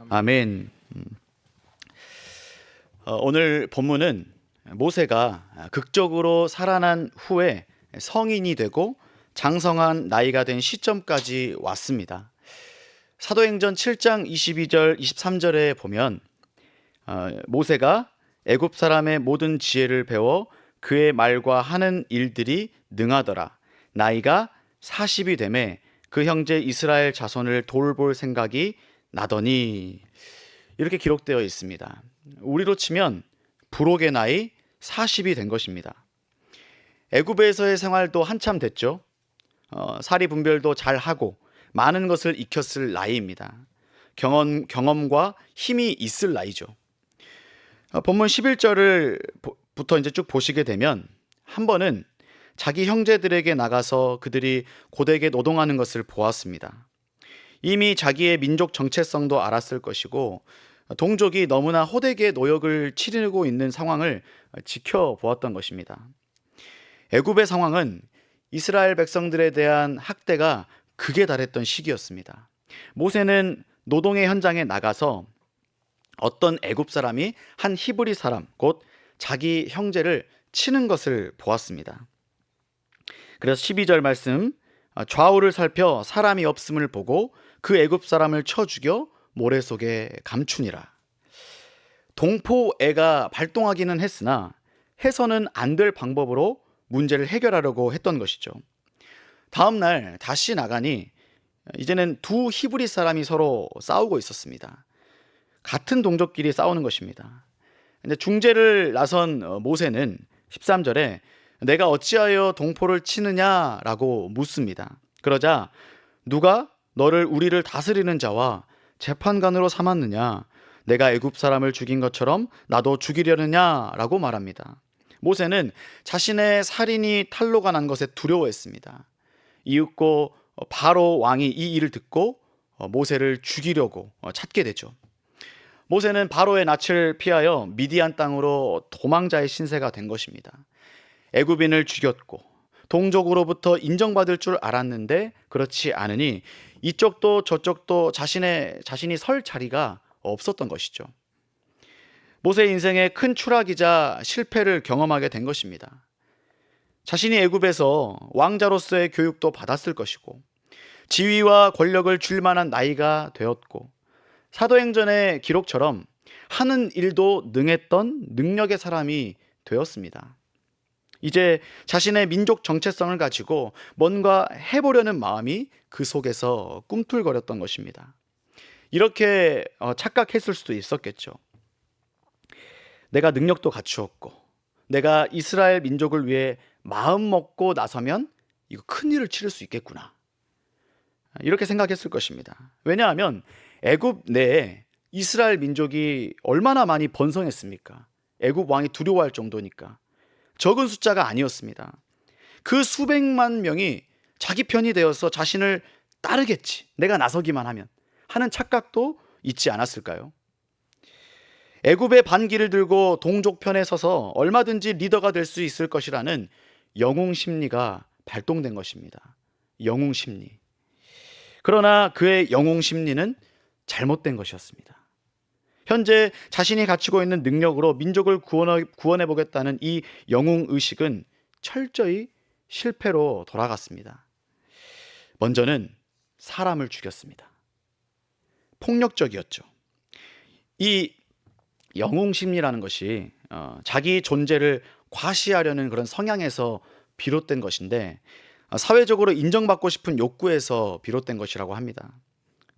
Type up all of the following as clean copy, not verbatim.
아멘. 오늘 본문은 모세가 극적으로 살아난 후에 성인이 되고 장성한 나이가 된 시점까지 왔습니다. 사도행전 7장 22절 23절에 보면 모세가 애굽 사람의 모든 지혜를 배워 그의 말과 하는 일들이 능하더라. 나이가 40이 되매 그 형제 이스라엘 자손을 돌볼 생각이 나더니, 이렇게 기록되어 있습니다. 우리로 치면 부록의 나이 40이 된 것입니다. 애굽에서의 생활도 한참 됐죠. 사리 분별도 잘 하고 많은 것을 익혔을 나이입니다. 경험과 힘이 있을 나이죠. 본문 11절을 부터 이제 쭉 보시게 되면 한 번은 자기 형제들에게 나가서 그들이 고되게 노동하는 것을 보았습니다. 이미 자기의 민족 정체성도 알았을 것이고 동족이 너무나 호되게 노역을 치르고 있는 상황을 지켜보았던 것입니다. 애굽의 상황은 이스라엘 백성들에 대한 학대가 극에 달했던 시기였습니다. 모세는 노동의 현장에 나가서 어떤 애굽 사람이 한 히브리 사람, 곧 자기 형제를 치는 것을 보았습니다. 그래서 12절 말씀, 좌우를 살펴 사람이 없음을 보고 그 애굽 사람을 쳐 죽여 모래 속에 감추니라. 동포애가 발동하기는 했으나 해서는 안 될 방법으로 문제를 해결하려고 했던 것이죠. 다음 날 다시 나가니 이제는 두 히브리 사람이 서로 싸우고 있었습니다. 같은 동족끼리 싸우는 것입니다. 근데 중재를 나선 모세는 13절에 내가 어찌하여 동포를 치느냐라고 묻습니다. 그러자 누가 너를 우리를 다스리는 자와 재판관으로 삼았느냐? 내가 애굽 사람을 죽인 것처럼 나도 죽이려느냐라고 말합니다. 모세는 자신의 살인이 탄로가 난 것에 두려워했습니다. 이윽고 바로 왕이 이 일을 듣고 모세를 죽이려고 찾게 되죠. 모세는 바로의 낯을 피하여 미디안 땅으로 도망자의 신세가 된 것입니다. 애굽인을 죽였고 동족으로부터 인정받을 줄 알았는데 그렇지 않으니 이쪽도 저쪽도 자신이 설 자리가 없었던 것이죠. 모세의 인생의 큰 추락이자 실패를 경험하게 된 것입니다. 자신이 애굽에서 왕자로서의 교육도 받았을 것이고 지위와 권력을 줄 만한 나이가 되었고 사도행전의 기록처럼 하는 일도 능했던 능력의 사람이 되었습니다. 이제 자신의 민족 정체성을 가지고 뭔가 해보려는 마음이 그 속에서 꿈틀거렸던 것입니다. 이렇게 착각했을 수도 있었겠죠. 내가 능력도 갖추었고 내가 이스라엘 민족을 위해 마음 먹고 나서면 이거 큰 일을 치를 수 있겠구나, 이렇게 생각했을 것입니다. 왜냐하면 애굽 내에 이스라엘 민족이 얼마나 많이 번성했습니까? 애굽 왕이 두려워할 정도니까. 적은 숫자가 아니었습니다. 그 수백만 명이 자기 편이 되어서 자신을 따르겠지, 내가 나서기만 하면 하는 착각도 있지 않았을까요? 애굽의 반기를 들고 동족 편에 서서 얼마든지 리더가 될 수 있을 것이라는 영웅 심리가 발동된 것입니다. 영웅 심리. 그러나 그의 영웅 심리는 잘못된 것이었습니다. 현재 자신이 갖추고 있는 능력으로 민족을 구원해 보겠다는 이 영웅 의식은 철저히 실패로 돌아갔습니다. 먼저는 사람을 죽였습니다. 폭력적이었죠. 이 영웅 심리라는 것이 자기 존재를 과시하려는 그런 성향에서 비롯된 것인데 사회적으로 인정받고 싶은 욕구에서 비롯된 것이라고 합니다.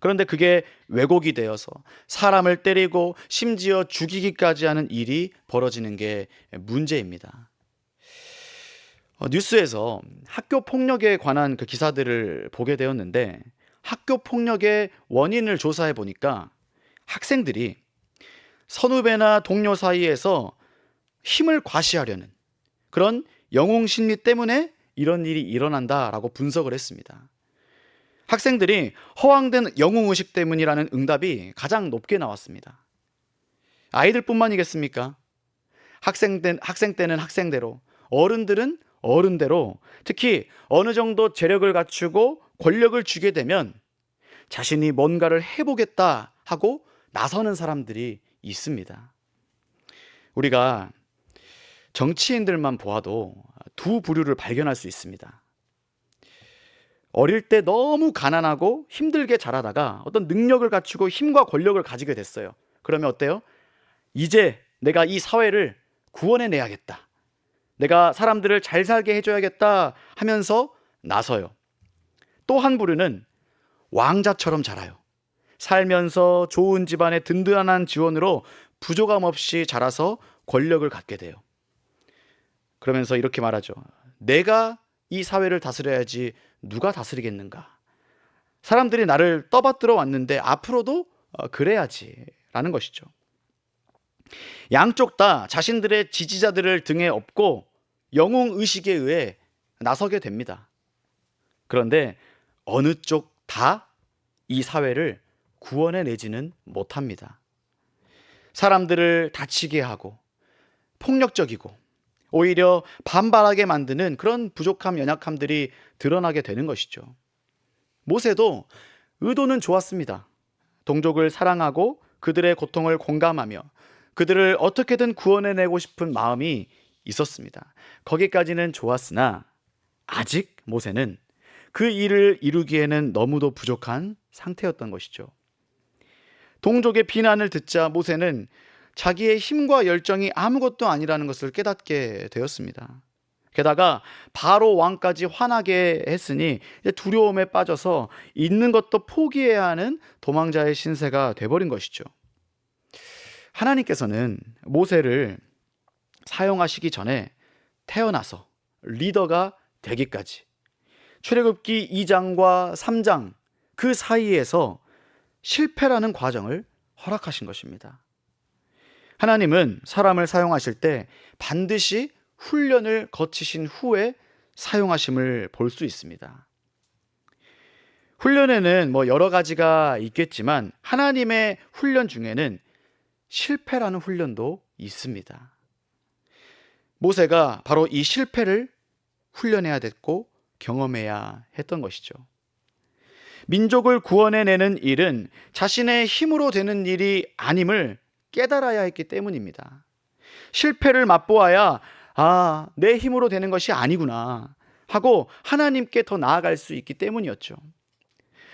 그런데 그게 왜곡이 되어서 사람을 때리고 심지어 죽이기까지 하는 일이 벌어지는 게 문제입니다. 뉴스에서 학교 폭력에 관한 그 기사들을 보게 되었는데 학교 폭력의 원인을 조사해 보니까 학생들이 선후배나 동료 사이에서 힘을 과시하려는 그런 영웅 심리 때문에 이런 일이 일어난다라고 분석을 했습니다. 학생들이 허황된 영웅의식 때문이라는 응답이 가장 높게 나왔습니다. 아이들뿐만이겠습니까? 학생 때는 학생대로, 어른들은 어른대로, 특히 어느 정도 재력을 갖추고 권력을 쥐게 되면 자신이 뭔가를 해보겠다 하고 나서는 사람들이 있습니다. 우리가 정치인들만 보아도 두 부류를 발견할 수 있습니다. 어릴 때 너무 가난하고 힘들게 자라다가 어떤 능력을 갖추고 힘과 권력을 가지게 됐어요. 그러면 어때요? 이제 내가 이 사회를 구원해내야겠다. 내가 사람들을 잘 살게 해줘야겠다 하면서 나서요. 또 한 부류는 왕자처럼 자라요. 살면서 좋은 집안의 든든한 지원으로 부족함 없이 자라서 권력을 갖게 돼요. 그러면서 이렇게 말하죠. 내가 이 사회를 다스려야지 누가 다스리겠는가? 사람들이 나를 떠받들어 왔는데 앞으로도 그래야지 라는 것이죠. 양쪽 다 자신들의 지지자들을 등에 업고 영웅의식에 의해 나서게 됩니다. 그런데 어느 쪽 다 이 사회를 구원해내지는 못합니다. 사람들을 다치게 하고 폭력적이고 오히려 반발하게 만드는 그런 부족함, 연약함들이 드러나게 되는 것이죠. 모세도 의도는 좋았습니다. 동족을 사랑하고 그들의 고통을 공감하며 그들을 어떻게든 구원해내고 싶은 마음이 있었습니다. 거기까지는 좋았으나 아직 모세는 그 일을 이루기에는 너무도 부족한 상태였던 것이죠. 동족의 비난을 듣자 모세는 자기의 힘과 열정이 아무것도 아니라는 것을 깨닫게 되었습니다. 게다가 바로 왕까지 화나게 했으니 두려움에 빠져서 있는 것도 포기해야 하는 도망자의 신세가 돼버린 것이죠. 하나님께서는 모세를 사용하시기 전에 태어나서 리더가 되기까지 출애굽기 2장과 3장 그 사이에서 실패라는 과정을 허락하신 것입니다. 하나님은 사람을 사용하실 때 반드시 훈련을 거치신 후에 사용하심을 볼 수 있습니다. 훈련에는 여러 가지가 있겠지만 하나님의 훈련 중에는 실패라는 훈련도 있습니다. 모세가 바로 이 실패를 훈련해야 됐고 경험해야 했던 것이죠. 민족을 구원해내는 일은 자신의 힘으로 되는 일이 아님을 깨달아야 했기 때문입니다. 실패를 맛보아야 내 힘으로 되는 것이 아니구나 하고 하나님께 더 나아갈 수 있기 때문이었죠.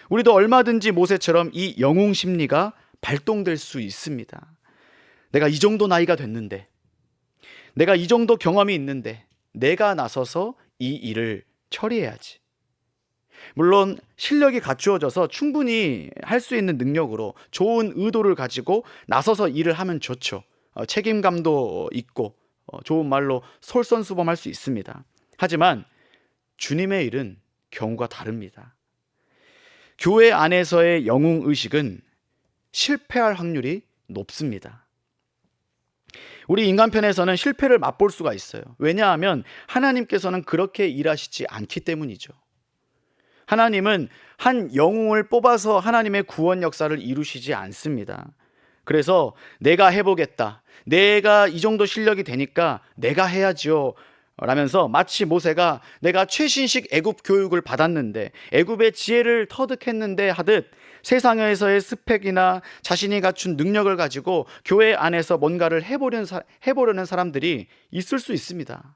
우리도 얼마든지 모세처럼 이 영웅 심리가 발동될 수 있습니다. 내가 이 정도 나이가 됐는데, 내가 이 정도 경험이 있는데 내가 나서서 이 일을 처리해야지. 물론 실력이 갖추어져서 충분히 할 수 있는 능력으로 좋은 의도를 가지고 나서서 일을 하면 좋죠. 책임감도 있고 좋은 말로 솔선수범할 수 있습니다. 하지만 주님의 일은 경우가 다릅니다. 교회 안에서의 영웅의식은 실패할 확률이 높습니다. 우리 인간편에서는 실패를 맛볼 수가 있어요. 왜냐하면 하나님께서는 그렇게 일하시지 않기 때문이죠. 하나님은 한 영웅을 뽑아서 하나님의 구원 역사를 이루시지 않습니다. 그래서 내가 해보겠다. 내가 이 정도 실력이 되니까 내가 해야지요. 라면서 마치 모세가 내가 최신식 애굽 교육을 받았는데 애굽의 지혜를 터득했는데 하듯 세상에서의 스펙이나 자신이 갖춘 능력을 가지고 교회 안에서 뭔가를 해보려는 사람들이 있을 수 있습니다.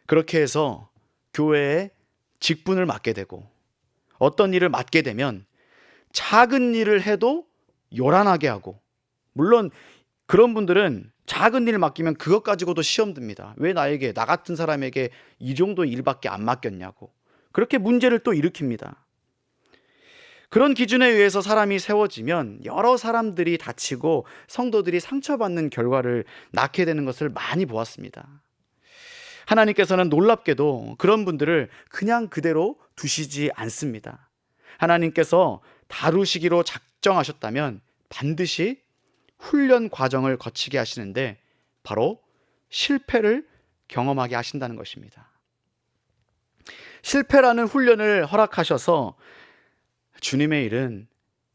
그렇게 해서 교회에 직분을 맡게 되고 어떤 일을 맡게 되면 작은 일을 해도 요란하게 하고, 물론 그런 분들은 작은 일 맡기면 그것 가지고도 시험 듭니다. 왜 나 같은 사람에게 이 정도 일밖에 안 맡겼냐고 그렇게 문제를 또 일으킵니다. 그런 기준에 의해서 사람이 세워지면 여러 사람들이 다치고 성도들이 상처받는 결과를 낳게 되는 것을 많이 보았습니다. 하나님께서는 놀랍게도 그런 분들을 그냥 그대로 두시지 않습니다. 하나님께서 다루시기로 작정하셨다면 반드시 훈련 과정을 거치게 하시는데 바로 실패를 경험하게 하신다는 것입니다. 실패라는 훈련을 허락하셔서 주님의 일은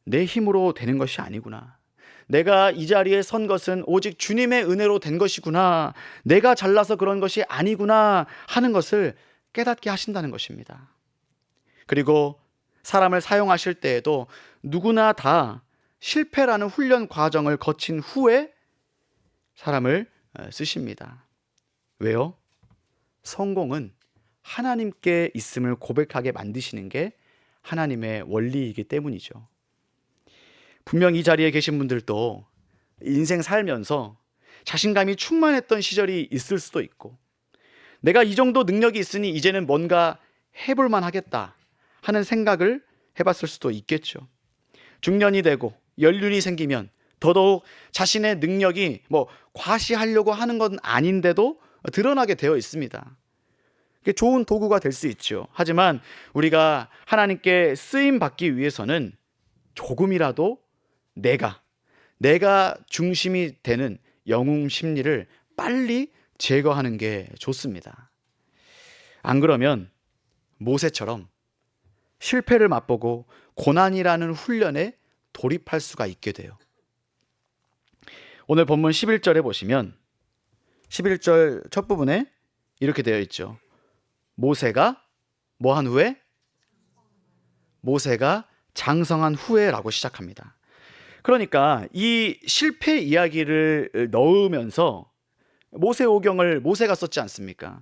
내 힘으로 되는 것이 아니구나. 내가 이 자리에 선 것은 오직 주님의 은혜로 된 것이구나. 내가 잘나서 그런 것이 아니구나 하는 것을 깨닫게 하신다는 것입니다. 그리고 사람을 사용하실 때에도 누구나 다 실패라는 훈련 과정을 거친 후에 사람을 쓰십니다. 왜요? 성공은 하나님께 있음을 고백하게 만드시는 게 하나님의 원리이기 때문이죠. 분명 이 자리에 계신 분들도 인생 살면서 자신감이 충만했던 시절이 있을 수도 있고, 내가 이 정도 능력이 있으니 이제는 뭔가 해볼만 하겠다 하는 생각을 해봤을 수도 있겠죠. 중년이 되고 연륜이 생기면 더더욱 자신의 능력이 과시하려고 하는 건 아닌데도 드러나게 되어 있습니다. 그게 좋은 도구가 될 수 있죠. 하지만 우리가 하나님께 쓰임 받기 위해서는 조금이라도 내가 중심이 되는 영웅 심리를 빨리 제거하는 게 좋습니다. 안 그러면 모세처럼 실패를 맛보고 고난이라는 훈련에 돌입할 수가 있게 돼요. 오늘 본문 11절에 보시면 11절 첫 부분에 이렇게 되어 있죠. 모세가 뭐한 후에? 모세가 장성한 후에라고 시작합니다. 그러니까 이 실패 이야기를 넣으면서 모세오경을 모세가 썼지 않습니까?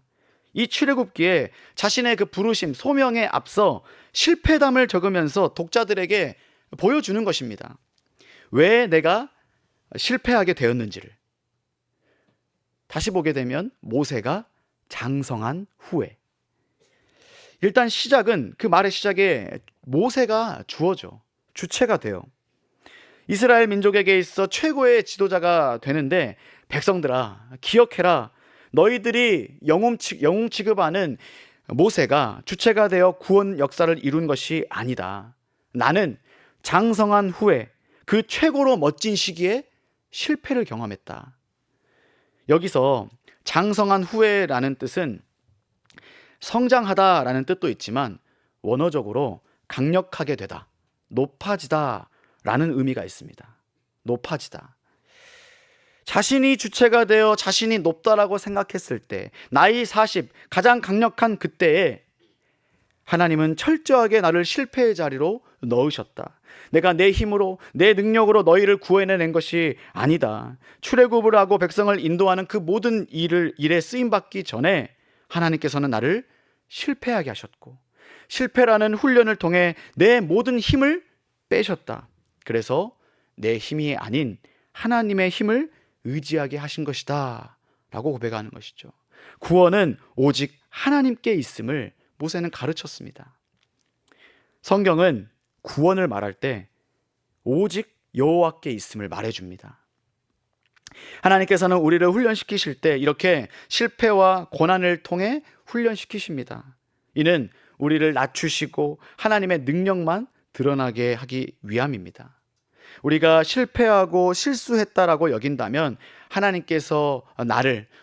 이 출애굽기에 자신의 그 부르심, 소명에 앞서 실패담을 적으면서 독자들에게 보여주는 것입니다. 왜 내가 실패하게 되었는지를. 다시 보게 되면 모세가 장성한 후에. 일단 시작은, 그 말의 시작에 모세가 주어져, 주체가 돼요. 이스라엘 민족에게 있어 최고의 지도자가 되는데, 백성들아 기억해라, 너희들이 영웅 취급하는 모세가 주체가 되어 구원 역사를 이룬 것이 아니다. 나는 장성한 후에 그 최고로 멋진 시기에 실패를 경험했다. 여기서 장성한 후에라는 뜻은 성장하다라는 뜻도 있지만 원어적으로 강력하게 되다, 높아지다 라는 의미가 있습니다. 높아지다. 자신이 주체가 되어 자신이 높다라고 생각했을 때, 나이 40, 가장 강력한 그때에 하나님은 철저하게 나를 실패의 자리로 넣으셨다. 내가 내 힘으로, 내 능력으로 너희를 구해낸 것이 아니다. 출애굽을 하고 백성을 인도하는 그 모든 일에 쓰임받기 전에 하나님께서는 나를 실패하게 하셨고, 실패라는 훈련을 통해 내 모든 힘을 빼셨다. 그래서 내 힘이 아닌 하나님의 힘을 의지하게 하신 것이다 라고 고백하는 것이죠. 구원은 오직 하나님께 있음을 모세는 가르쳤습니다. 성경은 구원을 말할 때 오직 여호와께 있음을 말해줍니다. 하나님께서는 우리를 훈련시키실 때 이렇게 실패와 고난을 통해 훈련시키십니다. 이는 우리를 낮추시고 하나님의 능력만 드러나게 하기 위함입니다. 우리가 실패하고 실수했다라고 여긴다면 하나님께서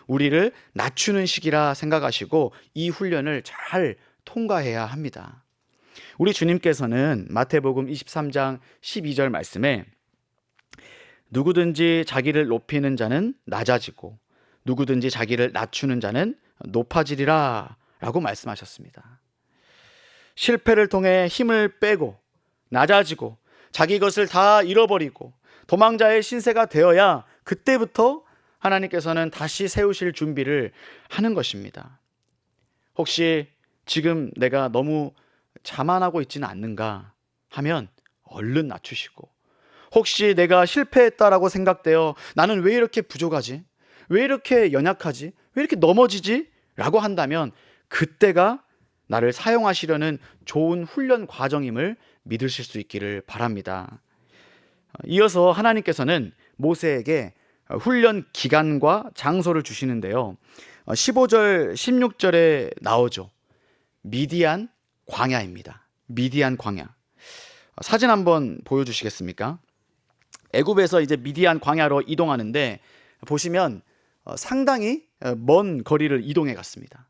우리를 낮추는 시기라 생각하시고 이 훈련을 잘 통과해야 합니다. 우리 주님께서는 마태복음 23장 12절 말씀에 누구든지 자기를 높이는 자는 낮아지고 누구든지 자기를 낮추는 자는 높아지리라 라고 말씀하셨습니다. 실패를 통해 힘을 빼고 낮아지고 자기 것을 다 잃어버리고 도망자의 신세가 되어야 그때부터 하나님께서는 다시 세우실 준비를 하는 것입니다. 혹시 지금 내가 너무 자만하고 있지는 않는가 하면 얼른 낮추시고, 혹시 내가 실패했다라고 생각되어 나는 왜 이렇게 부족하지? 왜 이렇게 연약하지? 왜 이렇게 넘어지지? 라고 한다면 그때가 나를 사용하시려는 좋은 훈련 과정임을 믿으실 수 있기를 바랍니다. 이어서 하나님께서는 모세에게 훈련 기간과 장소를 주시는데요. 15절, 16절에 나오죠. 미디안 광야입니다. 미디안 광야. 사진 한번 보여주시겠습니까? 애굽에서 이제 미디안 광야로 이동하는데 보시면 상당히 먼 거리를 이동해 갔습니다.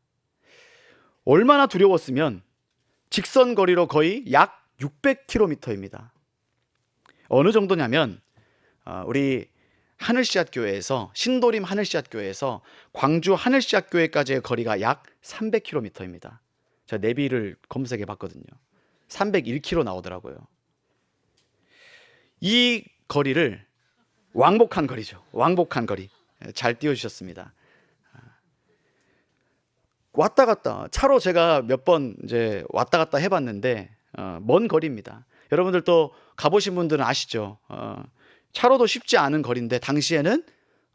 얼마나 두려웠으면 직선 거리로 거의 약 600km입니다. 어느 정도냐면 우리 하늘씨앗교회에서, 신도림 하늘씨앗교회에서 광주 하늘씨앗교회까지의 거리가 약 300km입니다. 제가 내비를 검색해 봤거든요. 301km 나오더라고요. 이 거리를 왕복한 거리죠. 왕복한 거리. 잘 띄워주셨습니다. 왔다 갔다 차로 제가 몇 번 이제 왔다 갔다 해봤는데 먼 거리입니다. 여러분들도 가보신 분들은 아시죠? 차로도 쉽지 않은 거리인데 당시에는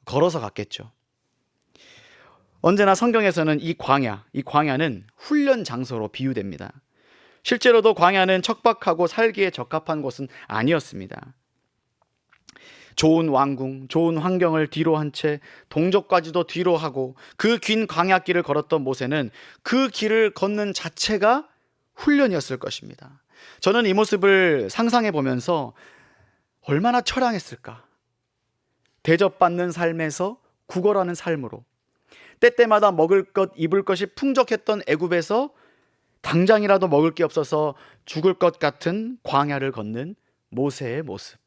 걸어서 갔겠죠. 언제나 성경에서는 이 광야는 훈련 장소로 비유됩니다. 실제로도 광야는 척박하고 살기에 적합한 곳은 아니었습니다. 좋은 왕궁, 좋은 환경을 뒤로 한 채 동족까지도 뒤로 하고 그 긴 광야길을 걸었던 모세는 그 길을 걷는 자체가 훈련이었을 것입니다. 저는 이 모습을 상상해 보면서 얼마나 처량했을까. 대접받는 삶에서 구걸하는 삶으로, 때때마다 먹을 것, 입을 것이 풍족했던 애굽에서 당장이라도 먹을 게 없어서 죽을 것 같은 광야를 걷는 모세의 모습.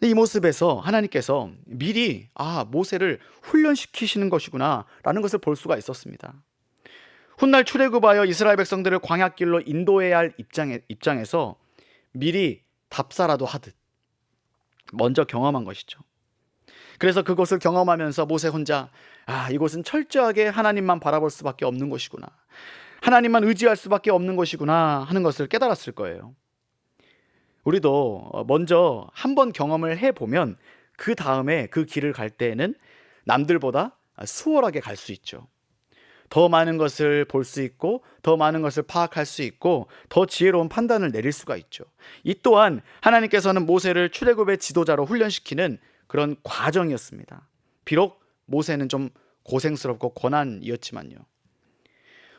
이 모습에서 하나님께서 미리 모세를 훈련시키시는 것이구나 라는 것을 볼 수가 있었습니다. 훗날 출애굽하여 이스라엘 백성들을 광야길로 인도해야 할 입장에서 미리 답사라도 하듯 먼저 경험한 것이죠. 그래서 그것을 경험하면서 모세 혼자 이곳은 철저하게 하나님만 바라볼 수밖에 없는 곳이구나, 하나님만 의지할 수밖에 없는 곳이구나 하는 것을 깨달았을 거예요. 우리도 먼저 한번 경험을 해보면 그 다음에 그 길을 갈 때에는 남들보다 수월하게 갈 수 있죠. 더 많은 것을 볼 수 있고 더 많은 것을 파악할 수 있고 더 지혜로운 판단을 내릴 수가 있죠. 이 또한 하나님께서는 모세를 출애굽의 지도자로 훈련시키는 그런 과정이었습니다. 비록 모세는 좀 고생스럽고 고난이었지만요.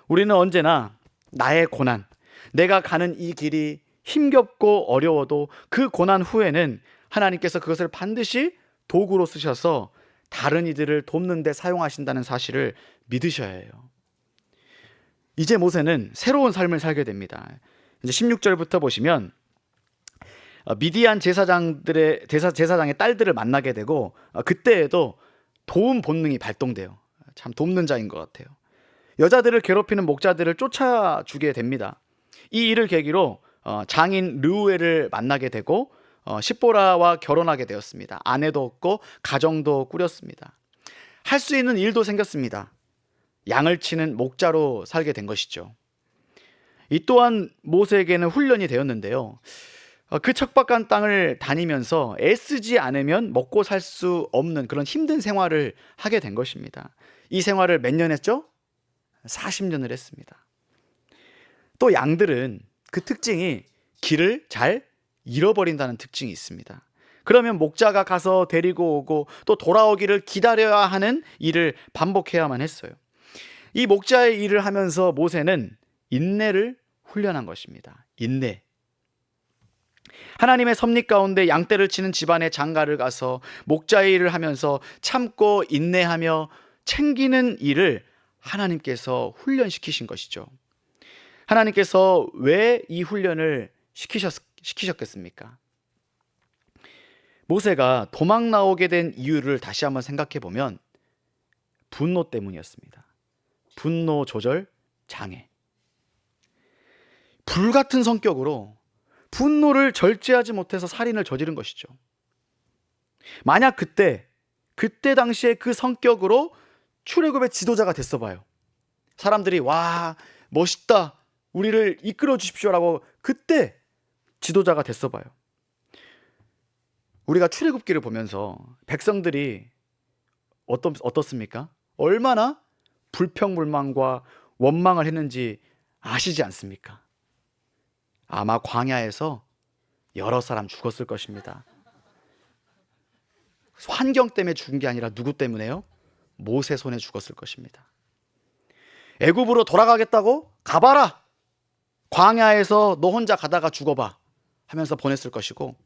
우리는 언제나 나의 고난, 내가 가는 이 길이 힘겹고 어려워도 그 고난 후에는 하나님께서 그것을 반드시 도구로 쓰셔서 다른 이들을 돕는 데 사용하신다는 사실을 믿으셔야 해요. 이제 모세는 새로운 삶을 살게 됩니다. 이제 16절부터 보시면 미디안 제사장의 딸들을 만나게 되고 그때에도 도움 본능이 발동돼요. 참 돕는 자인 것 같아요. 여자들을 괴롭히는 목자들을 쫓아주게 됩니다. 이 일을 계기로 장인 르우엘을 만나게 되고 십보라와 결혼하게 되었습니다. 아내도 얻고 가정도 꾸렸습니다. 할 수 있는 일도 생겼습니다. 양을 치는 목자로 살게 된 것이죠. 이 또한 모세에게는 훈련이 되었는데요. 그 척박한 땅을 다니면서 애쓰지 않으면 먹고 살 수 없는 그런 힘든 생활을 하게 된 것입니다. 이 생활을 몇 년 했죠? 40년을 했습니다. 또 양들은 그 특징이 길을 잘 잃어버린다는 특징이 있습니다. 그러면 목자가 가서 데리고 오고 또 돌아오기를 기다려야 하는 일을 반복해야만 했어요. 이 목자의 일을 하면서 모세는 인내를 훈련한 것입니다. 인내. 하나님의 섭리 가운데 양떼를 치는 집안의 장가를 가서 목자의 일을 하면서 참고 인내하며 챙기는 일을 하나님께서 훈련시키신 것이죠. 하나님께서 왜 이 훈련을 시키셨겠습니까? 모세가 도망 나오게 된 이유를 다시 한번 생각해 보면 분노 때문이었습니다. 분노 조절 장애. 불같은 성격으로 분노를 절제하지 못해서 살인을 저지른 것이죠. 만약 그때 당시에 그 성격으로 출애굽의 지도자가 됐어 봐요. 사람들이 와 멋있다, 우리를 이끌어 주십시오라고 그때 지도자가 됐어 봐요. 우리가 출애굽기를 보면서 백성들이 어떻습니까? 얼마나 불평불만과 원망을 했는지 아시지 않습니까? 아마 광야에서 여러 사람 죽었을 것입니다. 환경 때문에 죽은 게 아니라 누구 때문에요? 모세 손에 죽었을 것입니다. 애굽으로 돌아가겠다고? 가봐라! 광야에서 너 혼자 가다가 죽어봐 하면서 보냈을 것이고,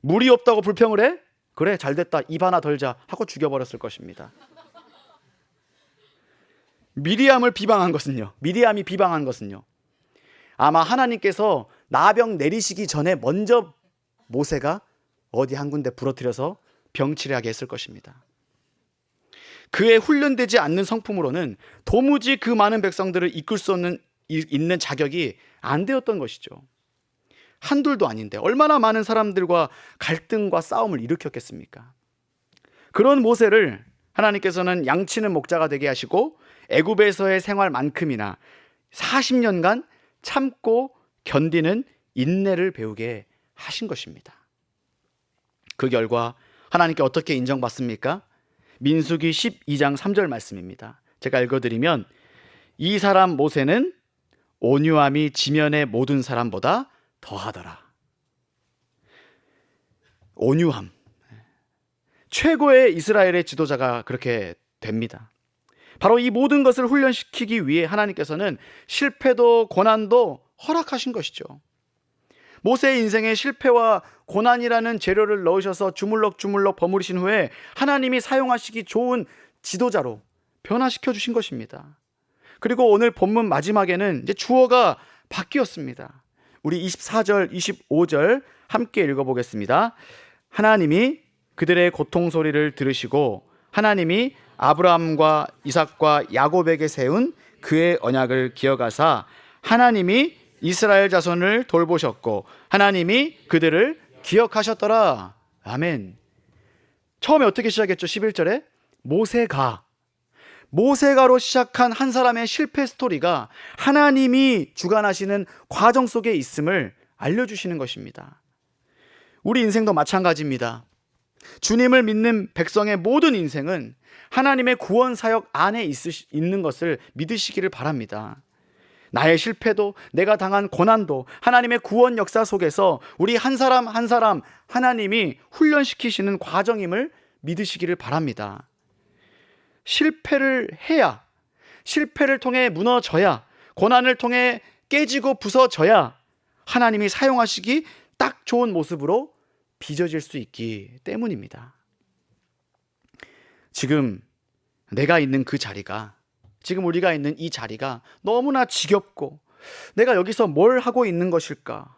물이 없다고 불평을 해? 그래 잘됐다, 입 하나 덜자 하고 죽여버렸을 것입니다. 미리암이 비방한 것은요, 아마 하나님께서 나병 내리시기 전에 먼저 모세가 어디 한 군데 부러뜨려서 병치레하게 했을 것입니다. 그의 훈련되지 않는 성품으로는 도무지 그 많은 백성들을 이끌 수 있는 자격이 안 되었던 것이죠. 한둘도 아닌데 얼마나 많은 사람들과 갈등과 싸움을 일으켰겠습니까? 그런 모세를 하나님께서는 양치는 목자가 되게 하시고 애굽에서의 생활만큼이나 40년간 참고 견디는 인내를 배우게 하신 것입니다. 그 결과 하나님께 어떻게 인정받습니까? 민수기 12장 3절 말씀입니다. 제가 읽어드리면 이 사람 모세는 온유함이 지면의 모든 사람보다 더하더라. 온유함. 최고의 이스라엘의 지도자가 그렇게 됩니다. 바로 이 모든 것을 훈련시키기 위해 하나님께서는 실패도 고난도 허락하신 것이죠. 모세의 인생에 실패와 고난이라는 재료를 넣으셔서 주물럭주물럭 버무리신 후에 하나님이 사용하시기 좋은 지도자로 변화시켜 주신 것입니다. 그리고 오늘 본문 마지막에는 이제 주어가 바뀌었습니다. 우리 24절, 25절 함께 읽어보겠습니다. 하나님이 그들의 고통 소리를 들으시고 하나님이 아브라함과 이삭과 야곱에게 세운 그의 언약을 기억하사 하나님이 이스라엘 자손을 돌보셨고 하나님이 그들을 기억하셨더라. 아멘. 처음에 어떻게 시작했죠? 11절에 모세가로 시작한 한 사람의 실패 스토리가 하나님이 주관하시는 과정 속에 있음을 알려주시는 것입니다. 우리 인생도 마찬가지입니다. 주님을 믿는 백성의 모든 인생은 하나님의 구원 사역 안에 있는 것을 믿으시기를 바랍니다. 나의 실패도 내가 당한 고난도 하나님의 구원 역사 속에서 우리 한 사람 한 사람 하나님이 훈련시키시는 과정임을 믿으시기를 바랍니다. 실패를 해야, 실패를 통해 무너져야, 고난을 통해 깨지고 부서져야 하나님이 사용하시기 딱 좋은 모습으로 빚어질 수 있기 때문입니다. 지금 내가 있는 그 자리가, 지금 우리가 있는 이 자리가 너무나 지겹고 내가 여기서 뭘 하고 있는 것일까?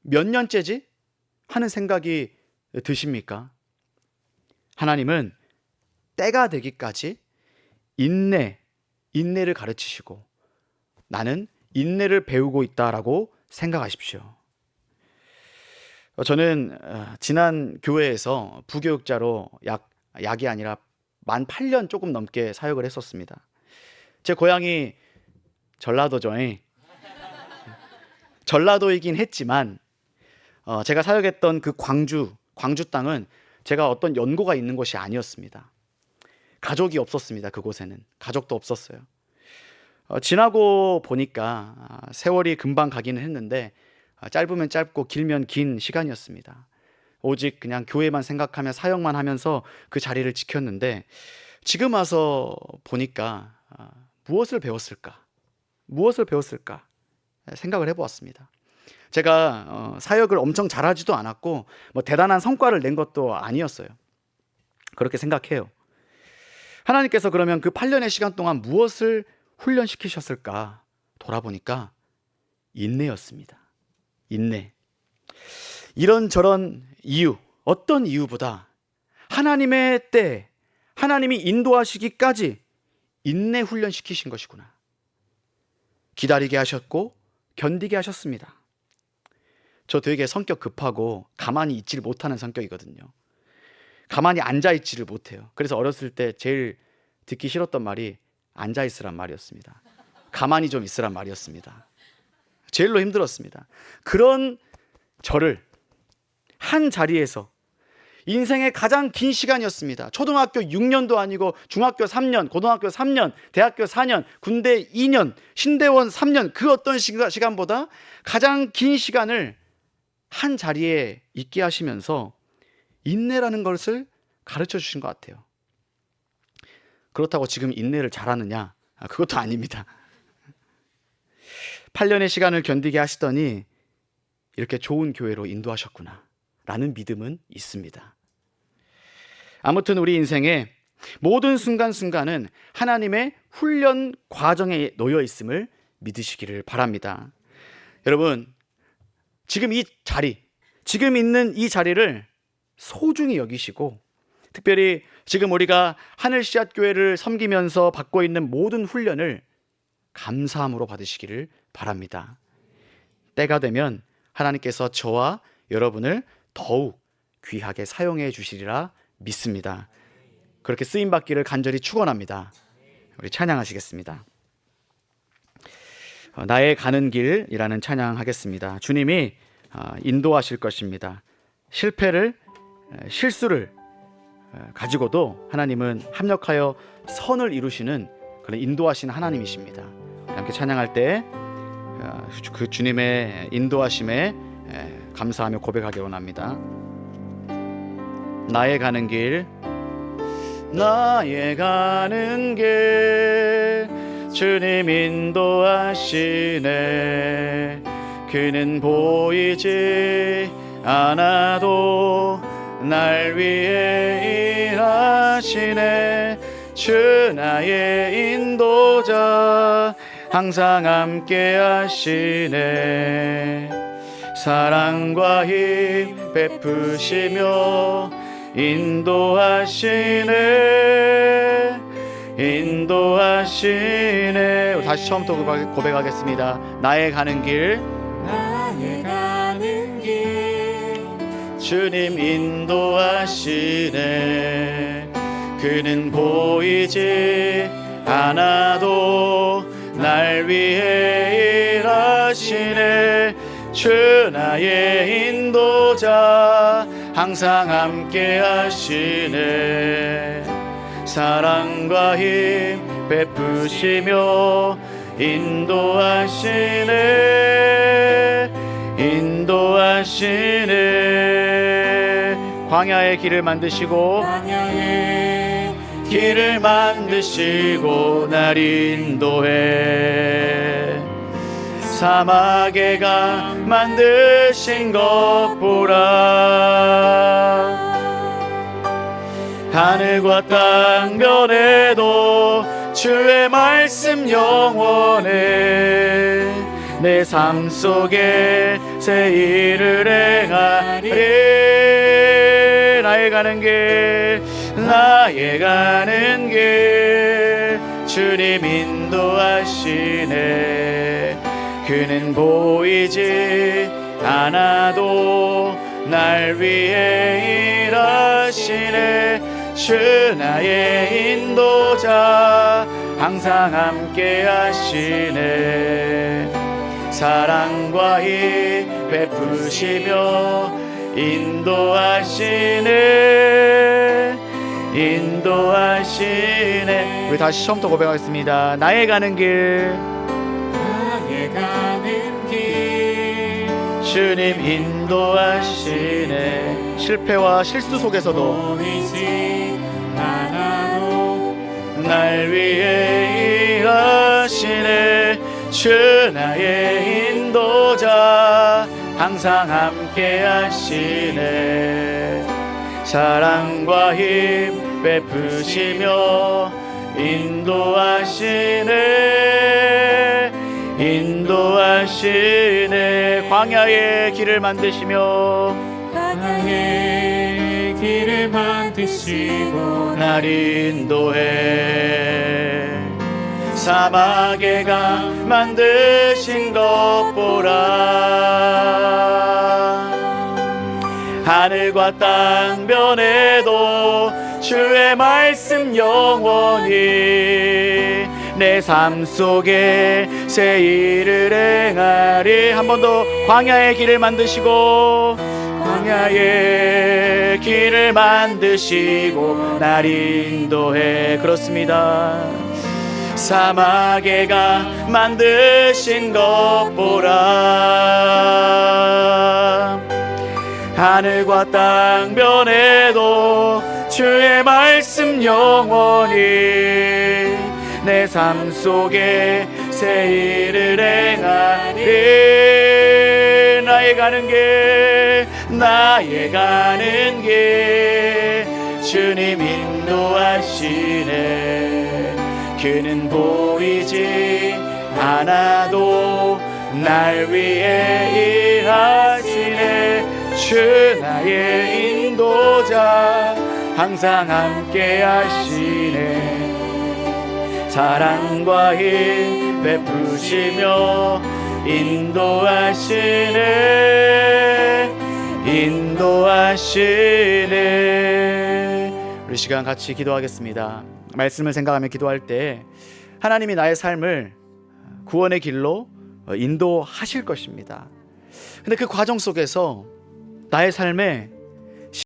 몇 년째지? 하는 생각이 드십니까? 하나님은 때가 되기까지 인내를 가르치시고 나는 인내를 배우고 있다라고 생각하십시오. 저는 지난 교회에서 부교육자로 약이 아니라 만 8년 조금 넘게 사역을 했었습니다. 제 고향이 전라도죠. 전라도이긴 했지만 제가 사역했던 그 광주 땅은 제가 어떤 연고가 있는 곳이 아니었습니다. 가족이 없었습니다. 그곳에는 가족도 없었어요. 지나고 보니까 세월이 금방 가기는 했는데 짧으면 짧고 길면 긴 시간이었습니다. 오직 그냥 교회만 생각하며 사역만 하면서 그 자리를 지켰는데 지금 와서 보니까 무엇을 배웠을까 생각을 해보았습니다. 제가 사역을 엄청 잘하지도 않았고 뭐 대단한 성과를 낸 것도 아니었어요. 그렇게 생각해요. 하나님께서 그러면 그 8년의 시간 동안 무엇을 훈련시키셨을까 돌아보니까 인내였습니다. 인내. 이런저런 이유, 어떤 이유보다 하나님의 때, 하나님이 인도하시기까지 인내 훈련시키신 것이구나. 기다리게 하셨고 견디게 하셨습니다. 저 되게 성격 급하고 가만히 있지를 못하는 성격이거든요. 가만히 앉아있지를 못해요. 그래서 어렸을 때 제일 듣기 싫었던 말이 앉아있으란 말이었습니다. 가만히 좀 있으란 말이었습니다. 제일로 힘들었습니다. 그런 저를 한 자리에서 인생의 가장 긴 시간이었습니다. 초등학교 6년도 아니고 중학교 3년, 고등학교 3년, 대학교 4년, 군대 2년, 신대원 3년, 그 어떤 시간보다 가장 긴 시간을 한 자리에 있게 하시면서 인내라는 것을 가르쳐 주신 것 같아요. 그렇다고 지금 인내를 잘하느냐? 그것도 아닙니다. 8년의 시간을 견디게 하시더니 이렇게 좋은 교회로 인도하셨구나 라는 믿음은 있습니다. 아무튼 우리 인생의 모든 순간순간은 하나님의 훈련 과정에 놓여 있음을 믿으시기를 바랍니다. 여러분, 지금 이 자리, 지금 있는 이 자리를 소중히 여기시고 특별히 지금 우리가 하늘씨앗교회를 섬기면서 받고 있는 모든 훈련을 감사함으로 받으시기를 바랍니다. 때가 되면 하나님께서 저와 여러분을 더욱 귀하게 사용해 주시리라 믿습니다. 그렇게 쓰임받기를 간절히 축원합니다. 우리 찬양하시겠습니다. 나의 가는 길이라는 찬양하겠습니다. 주님이 인도하실 것입니다. 실수를 가지고도 하나님은 합력하여 선을 이루시는 그런 인도하시는 하나님이십니다. 함께 찬양할 때 그 주님의 인도하심에 감사하며 고백하기 원합니다. 나의 가는 길, 나의 가는 길, 주님 인도하시네. 그는 보이지 않아도 날 위해 일하시네. 주 나의 인도자, 항상 함께 하시네. 사랑과 힘 베푸시며 인도하시네. 인도하시네. 다시 처음부터 고백하겠습니다. 나의 가는 길, 나의 가는 길, 주님 인도하시네. 그는 보이지 않아도 날 위해 일하시네. 주 나의 인도자, 항상 함께 하시네. 사랑과 힘 베푸시며 인도하시네. 인도하시네. 광야의 길을 만드시고 광야의 길을 만드시고 날 인도해. 사막에 가 만드신 것 보라. 하늘과 땅 변해도 주의 말씀 영원해. 내 삶 속에 새 일을 행하리. 나의 가는 길, 나의 가는 길, 주님 인도하시네. 그는 보이지 않아도 날 위해 일하시네. 주 나의 인도자, 항상 함께 하시네. 사랑과 힘 베푸시며 인도하시네. 인도하시네. 우리 다시 처음부터 고백하겠습니다. 나의 가는 길, 나의 가는 길, 주님 인도하시네. 실패와 실수 속에서도 보이지 않아도 날 위해 일하시네. 주 나의 인도자, 항상 함께 하시네. 사랑과 힘 베푸시며 인도하시네. 인도하시네. 광야의 길을 만드시며 광야의 길을 만드시고 날 인도해. 사막에 가 만드신 것 보라. 하늘과 땅 변해도 주의 말씀 영원히. 내 삶 속에 새 일을 행하리. 한 번 더. 광야의 길을 만드시고 광야의 길을 만드시고 날 인도해. 그렇습니다. 사막에 가 만드신 것 보라. 하늘과 땅 변해도 주의 말씀 영원히. 내 삶 속에 새 일을 행하리. 나의 가는 길, 나의 가는 길, 주님 인도하시네. 그는 보이지 않아도 날 위해 일하시네. 주 나의 인도자, 항상 함께 하시네. 사랑과 힘 베푸시며 인도하시네. 우리 시간 같이 기도하겠습니다. 말씀을 생각하며 기도할 때 하나님이 나의 삶을 구원의 길로 인도하실 것입니다. 근데 그 과정 속에서 나의 삶에